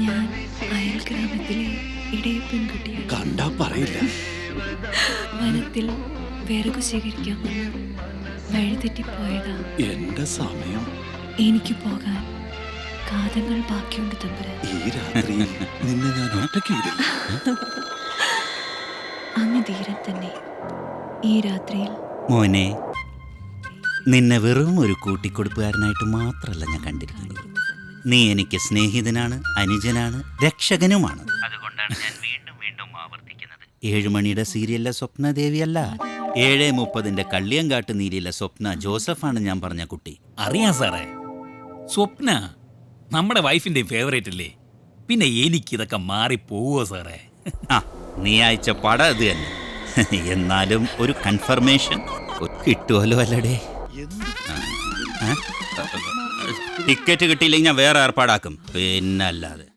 ഞാൻ അയൽഗ്രാമത്തിലെ ഇടയ പെൺകുട്ടിയാണ്. കണ്ടാ പറയില്ല. വനത്തിൽ വിറകു ശേഖരിക്കാൻ വന്ന് വഴിതെറ്റിപ്പോയതാ. എന്റെ സമയം. എനിക്ക് പോകാൻ കാതങ്ങൾ ബാക്കിയുണ്ട് തമ്പുരാൻ. ഈ രാത്രിയിൽ നിന്നെ ഞാൻ ഒറ്റയ്ക്ക് വിടില്ല. അങ്ങ് ധീരൻ തന്നെ. ഈ രാത്രിയിൽ മോനെ, നിന്നെ വെറും ഒരു കൂട്ടിക്കൊടുപ്പുകാരനായിട്ട് മാത്രമല്ല ഞാൻ കണ്ടിരിക്കുന്നത്. നീ എനിക്ക് സ്നേഹിതനാണ്, അനുജനാണ്, രക്ഷകനുമാണ്. അതുകൊണ്ടാണ് ഞാൻ വീണ്ടും വീണ്ടും ആവർത്തിക്കുന്നത്. 7 മണിയുടെ സീരിയലിലെ സ്വപ്നദേവിയല്ല, 7:30 കള്ളിയങ്കാട്ട് നീരിയിലെ സ്വപ്ന ജോസഫാണ് ഞാൻ പറഞ്ഞ കുട്ടി. അറിയാം സാറേ, സ്വപ്ന നമ്മുടെ വൈഫിന്റെ ഫേവറേറ്റ് അല്ലേ. പിന്നെ എനിക്കിതൊക്കെ മാറിപ്പോവോ സാറേ? ആ, നീ അയച്ച പടം അത് തന്നെ. എന്നാലും ഒരു കൺഫർമേഷൻ കിട്ടുമല്ലോ അല്ലടേ. ടിക്കറ്റ് കിട്ടിയില്ലെങ്കിൽ ഞാൻ വേറെ ഏർപ്പാടാക്കും. പിന്നല്ലാതെ.